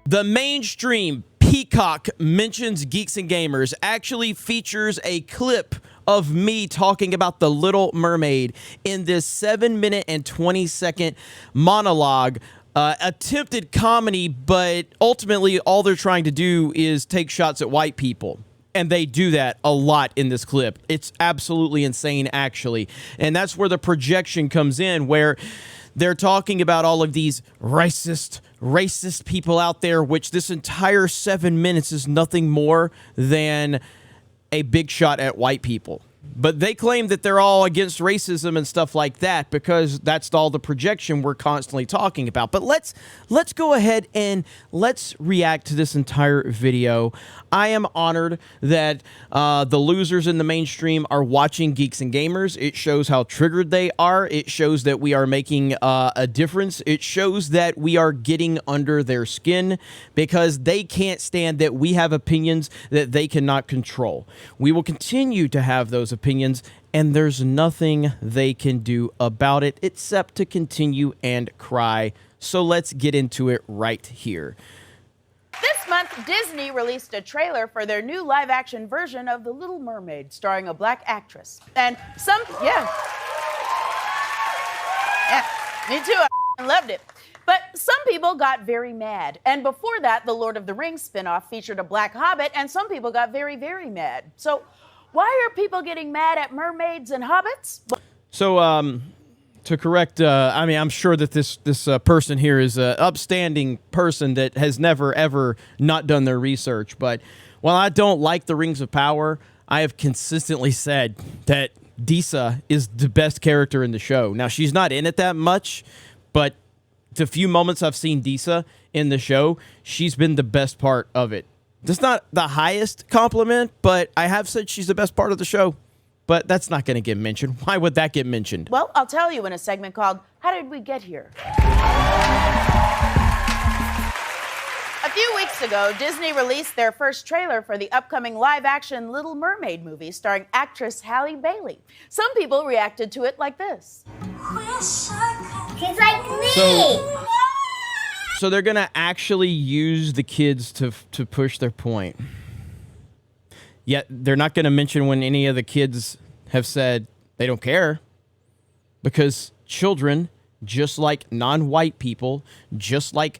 The mainstream Peacock Mentions Geeks and Gamers actually features a clip of me talking about The Little Mermaid in this 7-minute and 20-second monologue. Attempted comedy, but ultimately all they're trying to do is take shots at white people. And they do that a lot in this clip. It's absolutely insane, actually. And that's where the projection comes in, where they're talking about all of these racist people out there, which this entire 7 minutes is nothing more than a big shot at white people. But they claim that they're all against racism and stuff like that because that's all the projection we're constantly talking about. But let's go ahead and let's react to this entire video. I am honored that the losers in the mainstream are watching Geeks and Gamers. It shows how triggered they are. It shows that we are making a difference. It shows that we are getting under their skin because they can't stand that we have opinions that they cannot control. We will continue to have those opinions, and there's nothing they can do about it except to continue and cry. So let's get into it right here. This month, Disney released a trailer for their new live-action version of The Little Mermaid, starring a black actress. And yeah, me too, I loved it. But some people got very mad. And before that, the Lord of the Rings spinoff featured a black hobbit, and some people got very, very mad. So why are people getting mad at mermaids and hobbits? So, to correct, I mean, I'm sure that this person here is an upstanding person that has never, ever not done their research. But while I don't like the Rings of Power, I have consistently said that Disa is the best character in the show. Now, she's not in it that much, but the few moments I've seen Disa in the show, she's been the best part of it. That's not the highest compliment, but I have said she's the best part of the show. But that's not going to get mentioned. Why would that get mentioned? Well, I'll tell you in a segment called How Did We Get Here? A few weeks ago, Disney released their first trailer for the upcoming live-action Little Mermaid movie starring actress Halle Bailey. Some people reacted to it like this. She's like me! So they're going to actually use the kids to push their point. Yet they're not going to mention when any of the kids have said they don't care. Because children, just like non-white people, just like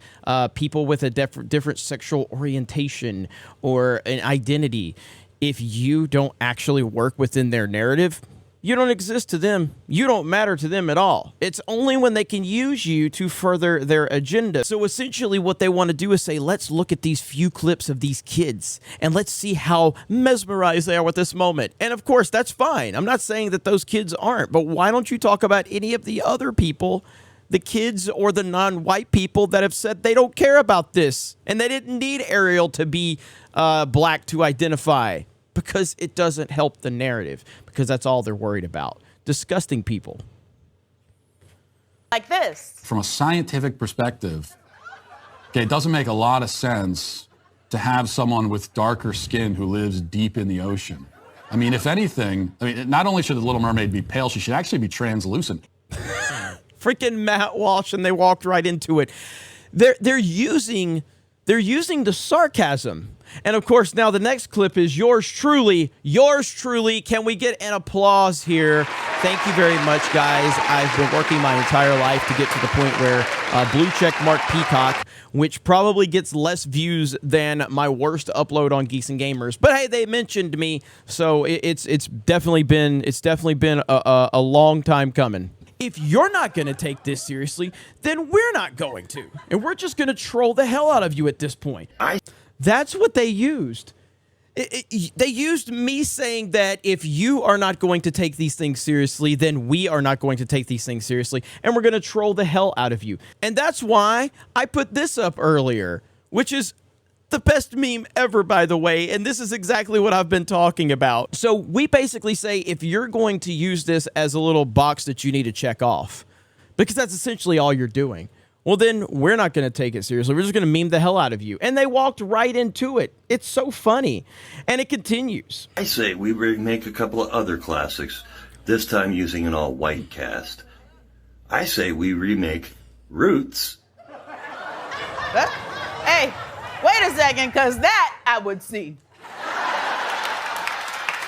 people with a different sexual orientation or an identity, if you don't actually work within their narrative, you don't exist to them. You don't matter to them at all. It's only when they can use you to further their agenda. So essentially what they want to do is say, let's look at these few clips of these kids and let's see how mesmerized they are with this moment. And of course, that's fine. I'm not saying that those kids aren't, but why don't you talk about any of the other people, the kids or the non-white people that have said they don't care about this and they didn't need Ariel to be black to identify? Because it doesn't help the narrative, because that's all they're worried about. Disgusting people. Like this. From a scientific perspective, okay, it doesn't make a lot of sense to have someone with darker skin who lives deep in the ocean. I mean, if anything, not only should the Little Mermaid be pale, she should actually be translucent. Freaking Matt Walsh, and they walked right into it. They're using the sarcasm. And of course, now the next clip is yours truly. Yours truly. Can we get an applause here? Thank you very much, guys. I've been working my entire life to get to the point where blue check mark Peacock, which probably gets less views than my worst upload on Geeks and Gamers. But hey, they mentioned me, so it's definitely been a long time coming. If you're not going to take this seriously, then we're not going to. And we're just going to troll the hell out of you at this point. That's what they used. They used me saying that if you are not going to take these things seriously, then we are not going to take these things seriously, and we're going to troll the hell out of you. And that's why I put this up earlier, which is the best meme ever, by the way, and this is exactly what I've been talking about. So we basically say if you're going to use this as a little box that you need to check off, because that's essentially all you're doing, well, then we're not going to take it seriously. We're just going to meme the hell out of you. And they walked right into it. It's so funny. And it continues. I say we remake a couple of other classics, this time using an all-white cast. I say we remake Roots. Hey, Wait a second, because that I would see.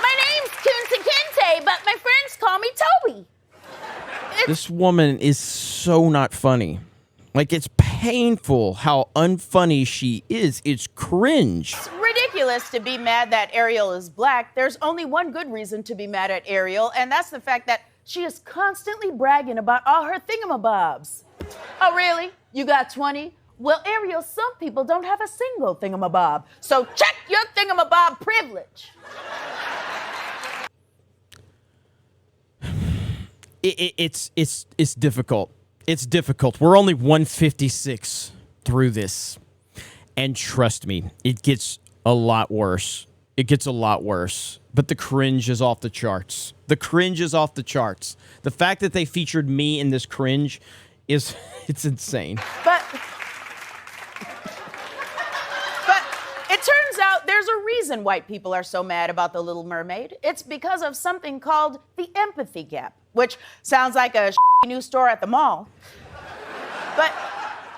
My name's Kunta Kinte, but my friends call me Toby. This woman is so not funny. Like, it's painful how unfunny she is. It's cringe. It's ridiculous to be mad that Ariel is black. There's only one good reason to be mad at Ariel, and that's the fact that she is constantly bragging about all her thingamabobs. Oh, really? You got 20? Well, Ariel, some people don't have a single thingamabob. So check your thingamabob privilege. It's difficult. It's difficult. We're only 156 through this. And trust me, it gets a lot worse. It gets a lot worse. But the cringe is off the charts. The cringe is off the charts. The fact that they featured me in this cringe is, it's insane. But it turns out there's a reason white people are so mad about The Little Mermaid. It's because of something called the empathy gap, which sounds like a new store at the mall. But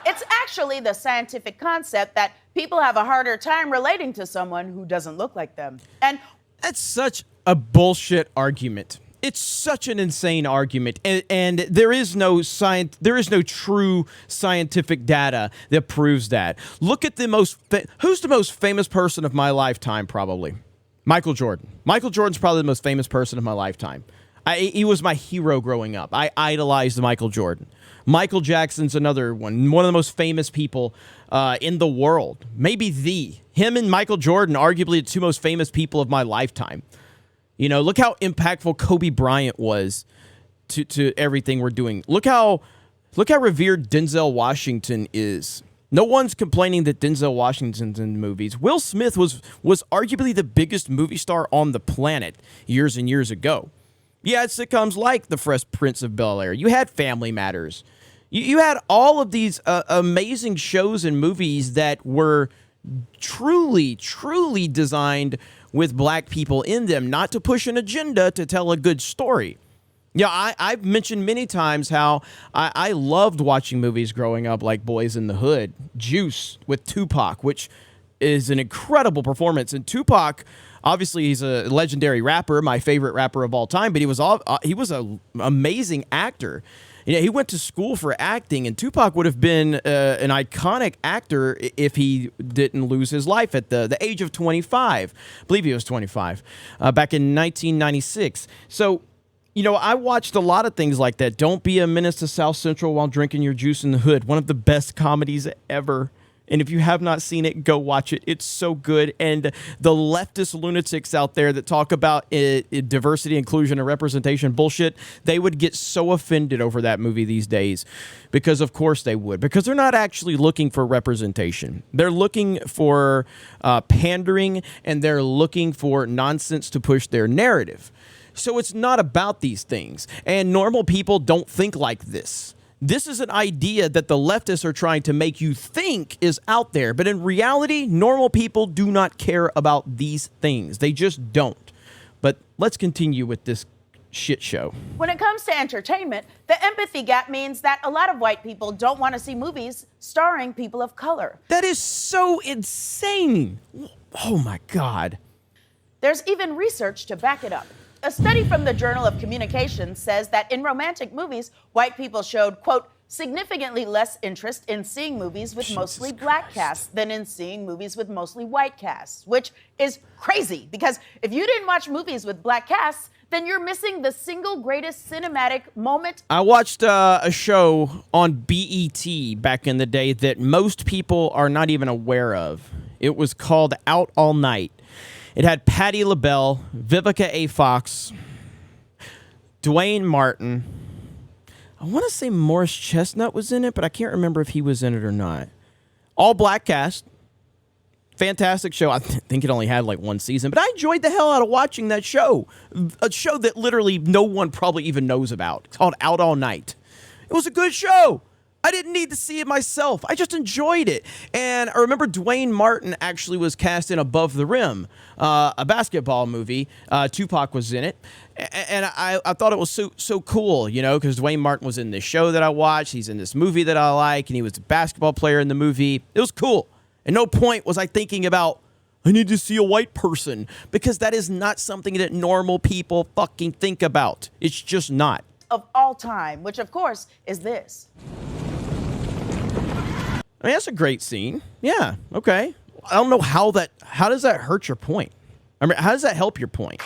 it's actually the scientific concept that people have a harder time relating to someone who doesn't look like them. And that's such a bullshit argument. It's such an insane argument, and there is no science. There is no true scientific data that proves that. Look at the who's the most famous person of my lifetime? Probably Michael Jordan. Michael Jordan's probably the most famous person of my lifetime. He was my hero growing up. I idolized Michael Jordan. Michael Jackson's another one of the most famous people in the world. Maybe him and Michael Jordan, arguably the two most famous people of my lifetime. You know, look how impactful Kobe Bryant was to everything we're doing. Look how revered Denzel Washington is. No one's complaining that Denzel Washington's in movies. Will Smith was arguably the biggest movie star on the planet years and years ago. You had sitcoms like The Fresh Prince of Bel-Air. You had Family Matters. You had all of these amazing shows and movies that were truly, truly designed with black people in them, not to push an agenda, to tell a good story. Yeah, I've mentioned many times how I loved watching movies growing up, like Boys in the Hood, Juice with Tupac, which is an incredible performance. And Tupac, obviously, he's a legendary rapper, my favorite rapper of all time, but he was an amazing actor. You know, he went to school for acting, and Tupac would have been an iconic actor if he didn't lose his life at the age of 25. I believe he was 25, back in 1996. So, you know, I watched a lot of things like that. Don't Be a Menace to South Central While Drinking Your Juice in the Hood, one of the best comedies ever. And if you have not seen it, go watch it. It's so good. And the leftist lunatics out there that talk about diversity, inclusion, and representation bullshit, they would get so offended over that movie these days. Because of course they would. Because they're not actually looking for representation. They're looking for pandering, and they're looking for nonsense to push their narrative. So it's not about these things. And normal people don't think like this. This is an idea that the leftists are trying to make you think is out there. But in reality, normal people do not care about these things. They just don't. But let's continue with this shit show. When it comes to entertainment, the empathy gap means that a lot of white people don't want to see movies starring people of color. That is so insane. Oh my God. There's even research to back it up. A study from the Journal of Communications says that in romantic movies, white people showed, quote, significantly less interest in seeing movies with mostly black casts than in seeing movies with mostly white casts, which is crazy because if you didn't watch movies with black casts, then you're missing the single greatest cinematic moment. I watched a show on BET back in the day that most people are not even aware of. It was called Out All Night. It had Patti LaBelle, Vivica A. Fox, Dwayne Martin. I want to say Morris Chestnut was in it, but I can't remember if he was in it or not. All black cast. Fantastic show. I think it only had like one season, but I enjoyed the hell out of watching that show. A show that literally no one probably even knows about. It's called Out All Night. It was a good show. I didn't need to see it myself. I just enjoyed it. And I remember Dwayne Martin actually was cast in Above the Rim, a basketball movie. Tupac was in it. And I thought it was so cool, you know, because Dwayne Martin was in this show that I watched. He's in this movie that I like, and he was a basketball player in the movie. It was cool. At no point was I thinking about, I need to see a white person, because that is not something that normal people fucking think about. It's just not. Of all time, which of course is this. I mean, that's a great scene. Yeah, okay. I don't know how does that hurt your point? I mean, how does that help your point?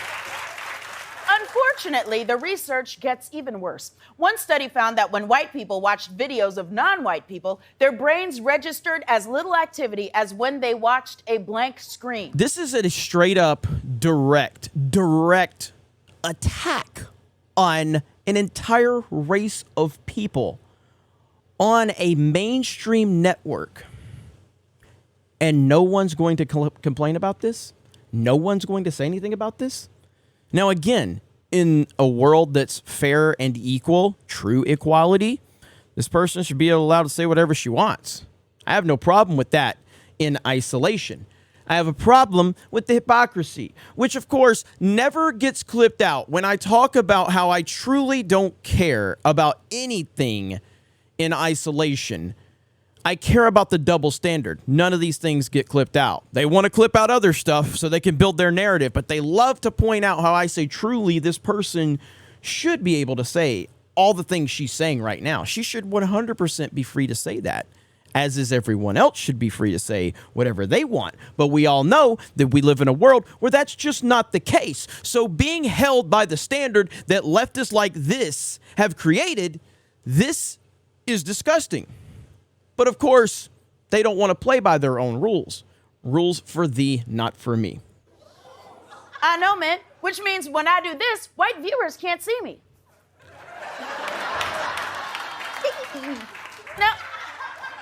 Unfortunately, the research gets even worse. One study found that when white people watched videos of non-white people, their brains registered as little activity as when they watched a blank screen. This is a straight up direct attack on an entire race of people on a mainstream network. And no one's going to complain about this? No one's going to say anything about this? Now, again, in a world that's fair and equal, true equality, this person should be allowed to say whatever she wants. I have no problem with that in isolation. I have a problem with the hypocrisy, which, of course, never gets clipped out when I talk about how I truly don't care about anything in isolation. I care about the double standard. None of these things get clipped out. They want to clip out other stuff so they can build their narrative, but they love to point out how I say truly this person should be able to say all the things she's saying right now. She should 100% be free to say that, as is everyone else should be free to say whatever they want. But we all know that we live in a world where that's just not the case. So being held by the standard that leftists like this have created, this is disgusting. But of course, they don't want to play by their own rules. Rules for thee, not for me. I know, man, which means when I do this, white viewers can't see me. Now,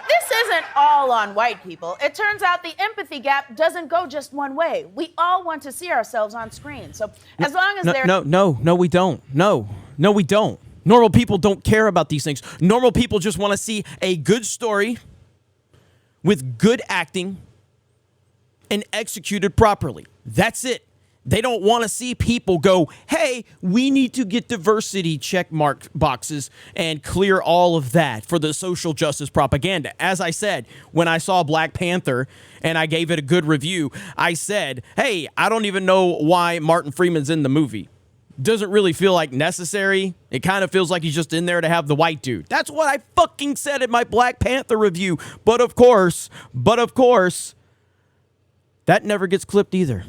this isn't all on white people. It turns out the empathy gap doesn't go just one way. We all want to see ourselves on screen. So as long as they're... No, we don't. No, we don't. Normal people don't care about these things. Normal people just want to see a good story with good acting and executed properly. That's it. They don't want to see people go, hey, we need to get diversity check mark boxes and clear all of that for the social justice propaganda. As I said, when I saw Black Panther and I gave it a good review, I said, hey, I don't even know why Martin Freeman's in the movie. Doesn't really feel like necessary. It kind of feels like he's just in there to have the white dude. That's what I fucking said in my Black Panther review. But of course, that never gets clipped either.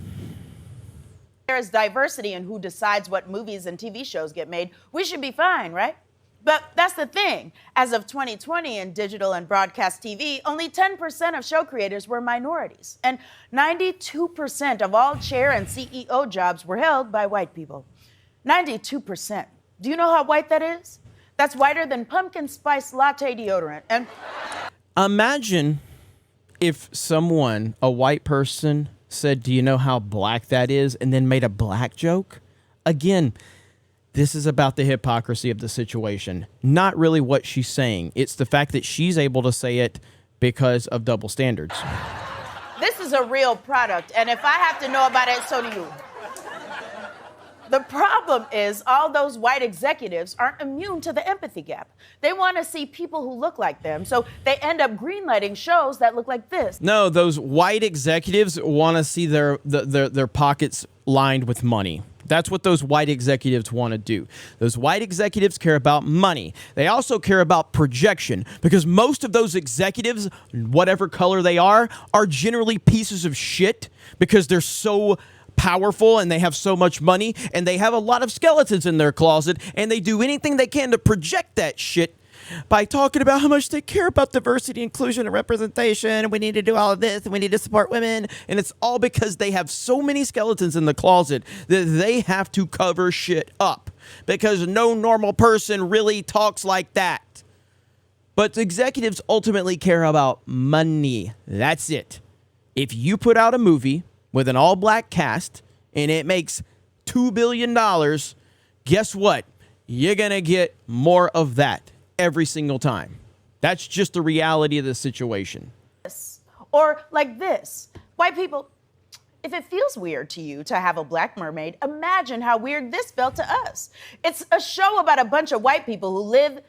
There's diversity in who decides what movies and TV shows get made. We should be fine, right? But that's the thing. As of 2020 in digital and broadcast TV, only 10% of show creators were minorities. And 92% of all chair and CEO jobs were held by white people. 92%. Do you know how white that is? That's whiter than pumpkin spice latte deodorant. And imagine if someone, a white person, said, do you know how black that is? And then made a black joke. Again, this is about the hypocrisy of the situation. Not really what she's saying. It's the fact that she's able to say it because of double standards. this is a real product. And if I have to know about it, so do you. The problem is all those white executives aren't immune to the empathy gap. They want to see people who look like them, so they end up greenlighting shows that look like this. No, those white executives want to see their pockets lined with money. That's what those white executives want to do. Those white executives care about money. They also care about projection, because most of those executives, whatever color they are generally pieces of shit because they're so powerful and they have so much money and they have a lot of skeletons in their closet, and they do anything they can to project that shit by talking about how much they care about diversity, inclusion, and representation, and we need to do all of this, and we need to support women. And it's all because they have so many skeletons in the closet that they have to cover shit up, because no normal person really talks like that. But executives ultimately care about money. That's it. If you put out a movie with an all-black cast and it makes $2 billion, guess what? You're going to get more of that every single time. That's just the reality of the situation. Or like this. White people, if it feels weird to you to have a black mermaid, imagine how weird this felt to us. It's a show about a bunch of white people who live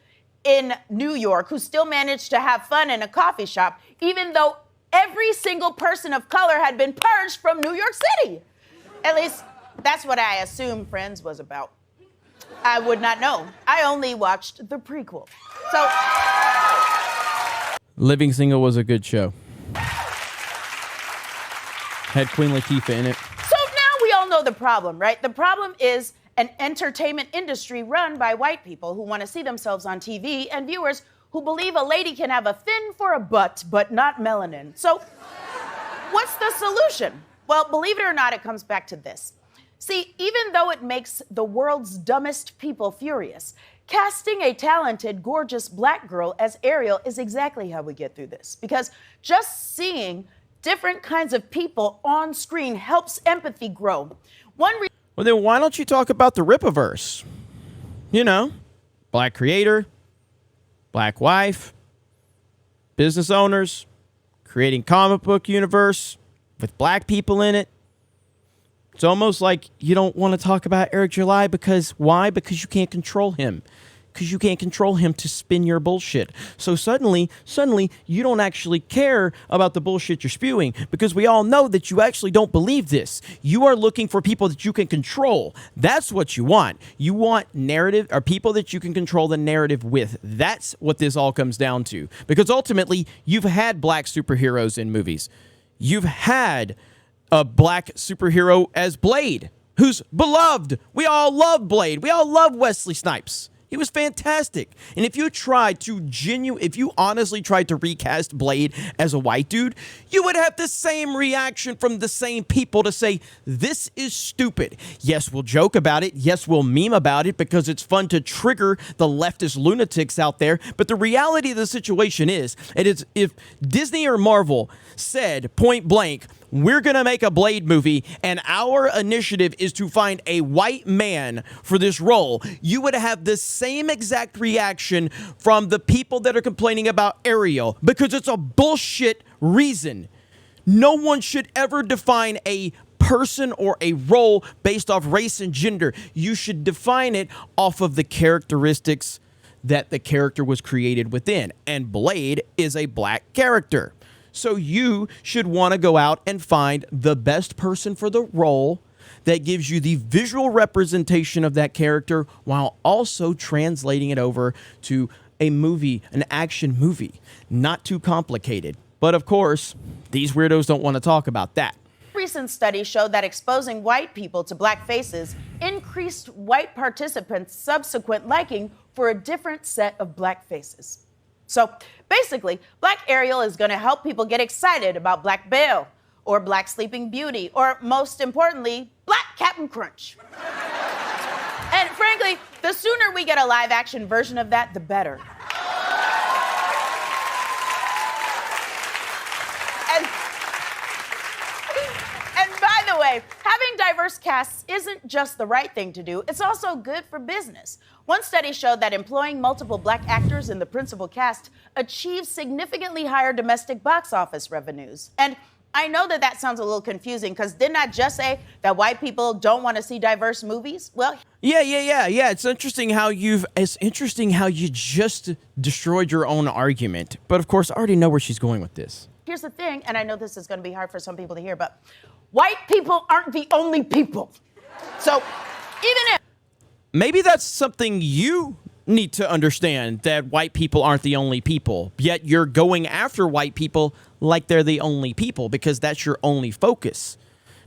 in New York who still manage to have fun in a coffee shop, even though every single person of color had been purged from New York City. At least, that's what I assumed Friends was about. I would not know. I only watched the prequel. So, Living Single was a good show. Had Queen Latifah in it. so now we all know the problem, right? The problem is an entertainment industry run by white people who want to see themselves on TV and viewers who believe a lady can have a fin for a butt, but not melanin. So, what's the solution? Well, believe it or not, it comes back to this. See, even though it makes the world's dumbest people furious, casting a talented, gorgeous black girl as Ariel is exactly how we get through this. Because just seeing different kinds of people on screen helps empathy grow. Well, then why don't you talk about the Rippaverse? You know, black creator, black wife, business owners, creating comic book universe with black people in it. It's almost like you don't want to talk about Eric July because why? Because you can't control him. Because you can't control him to spin your bullshit. So suddenly, you don't actually care about the bullshit you're spewing because we all know that you actually don't believe this. You are looking for people that you can control. That's what you want. You want narrative or people that you can control the narrative with. That's what this all comes down to. Because ultimately, you've had black superheroes in movies. You've had a black superhero as Blade, who's beloved. We all love Blade. We all love Wesley Snipes. He was fantastic. And if you honestly tried to recast Blade as a white dude, you would have the same reaction from the same people to say, this is stupid. Yes, we'll joke about it. Yes, we'll meme about it because it's fun to trigger the leftist lunatics out there. But the reality of the situation is if Disney or Marvel said point blank, we're going to make a Blade movie and our initiative is to find a white man for this role, you would have the same exact reaction from the people that are complaining about Ariel because it's a bullshit reason. No one should ever define a person or a role based off race and gender. You should define it off of the characteristics that the character was created within. And Blade is a black character. So you should want to go out and find the best person for the role that gives you the visual representation of that character while also translating it over to a movie, an action movie. Not too complicated. But of course, these weirdos don't want to talk about that. Recent studies showed that exposing white people to black faces increased white participants' subsequent liking for a different set of black faces. So basically, Black Ariel is going to help people get excited about Black Belle, or Black Sleeping Beauty, or most importantly, Black Captain Crunch. And frankly, the sooner we get a live action version of that, the better. And by the way, having diverse casts isn't just the right thing to do, it's also good for business. One study showed that employing multiple black actors in the principal cast achieves significantly higher domestic box office revenues. And I know that sounds a little confusing because didn't I just say that white people don't want to see diverse movies? Well, Yeah. It's interesting how you just destroyed your own argument. But of course, I already know where she's going with this. here's the thing, and I know this is going to be hard for some people to hear, but white people aren't the only people. So even if maybe that's something you need to understand, that white people aren't the only people, yet you're going after white people like they're the only people because that's your only focus.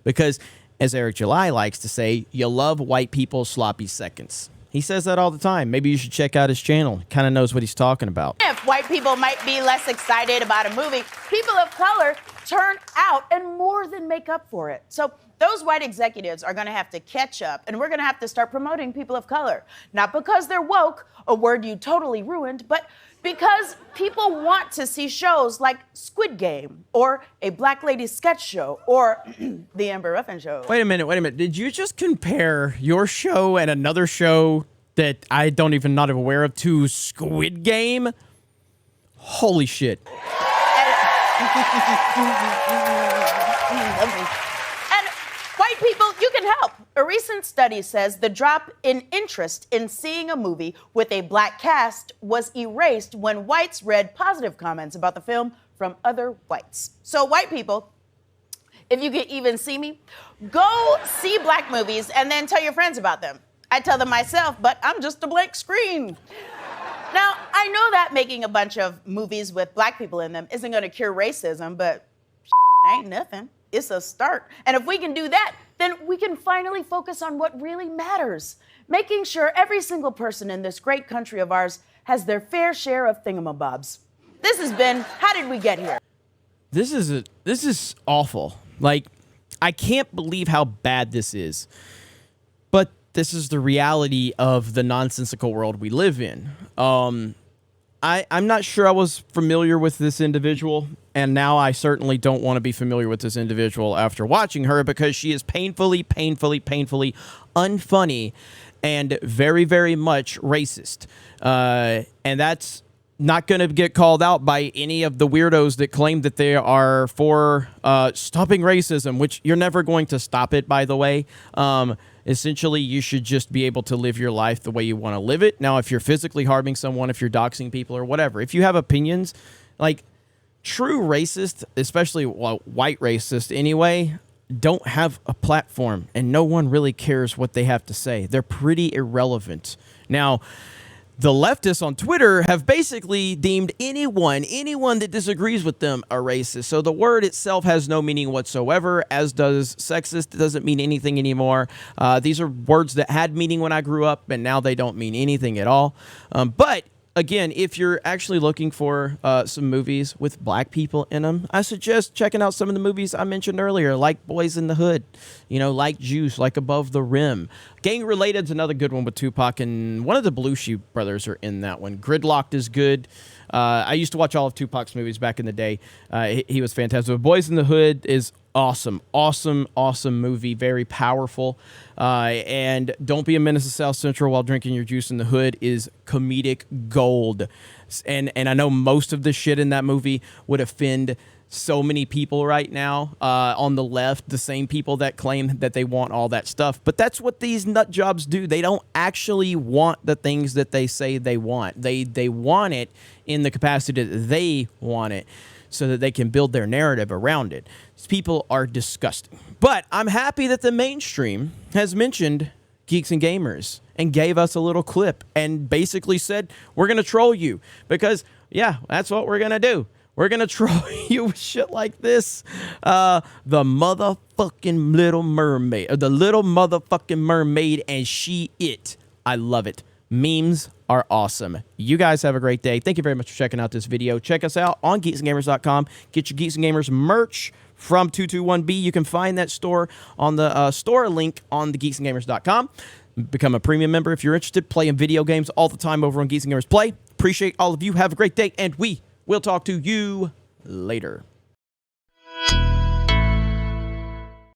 Because, as Eric July likes to say, you love white people sloppy seconds. He says that all the time. Maybe you should check out his channel. He kind of knows what he's talking about. If white people might be less excited about a movie, people of color turn out and more than make up for it. So those white executives are going to have to catch up, and we're going to have to start promoting people of color. Not because they're woke, a word you totally ruined, but because people want to see shows like Squid Game or a Black Lady sketch show or the Amber Ruffin show. Wait a minute. Did you just compare your show and another show that I don't even not aware of to Squid Game? Holy shit. And White people, you can help. A recent study says the drop in interest in seeing a movie with a black cast was erased when whites read positive comments about the film from other whites. So white people, if you can even see me, go see black movies and then tell your friends about them. I tell them myself, but I'm just a blank screen. Now, I know that making a bunch of movies with black people in them isn't gonna cure racism, but ain't nothing. It's a start. And if we can do that, then we can finally focus on what really matters. Making sure every single person in this great country of ours has their fair share of thingamabobs. This has been How Did We Get Here? This is awful. Like, I can't believe how bad this is. But this is the reality of the nonsensical world we live in. I'm not sure I was familiar with this individual, and now I certainly don't want to be familiar with this individual after watching her because she is painfully unfunny and very, very much racist. And that's not going to get called out by any of the weirdos that claim that they are for stopping racism, which you're never going to stop it, by the way. Essentially, you should just be able to live your life the way you want to live it. Now, if you're physically harming someone, if you're doxing people or whatever, if you have opinions, like true racists, especially white racists anyway, don't have a platform and no one really cares what they have to say. They're pretty irrelevant. Now, the leftists on Twitter have basically deemed anyone that disagrees with them a racist. So the word itself has no meaning whatsoever, as does sexist. It doesn't mean anything anymore. These are words that had meaning when I grew up, and now they don't mean anything at all. But again, if you're actually looking for some movies with black people in them, I suggest checking out some of the movies I mentioned earlier, like Boys in the Hood, like Juice, like Above the Rim. Gang Related is another good one with Tupac, and one of the Belushi brothers are in that one. Gridlocked is good. I used to watch all of Tupac's movies back in the day. He was fantastic. But Boys in the Hood is awesome movie, very powerful. And Don't Be a Menace to South Central While Drinking Your Juice in the Hood is comedic gold. And I know most of the shit in that movie would offend so many people right now on the left, the same people that claim that they want all that stuff. But that's what these nut jobs do. They don't actually want the things that they say they want. They want it in the capacity that they want it so that they can build their narrative around it. These people are disgusting. But I'm happy that the mainstream has mentioned Geeks and Gamers and gave us a little clip and basically said, we're going to troll you because, yeah, that's what we're going to do. We're going to troll you with shit like this. The motherfucking Little Mermaid. The Little motherfucking Mermaid and she it. I love it. Memes are awesome. You guys have a great day. Thank you very much for checking out this video. Check us out on geeksandgamers.com. Get your Geeks and Gamers merch from 221B. You can find that store on the store link on the geeksandgamers.com. Become a premium member if you're interested. Playing video games all the time over on Geeks and Gamers Play. Appreciate all of you. Have a great day, and we will talk to you later.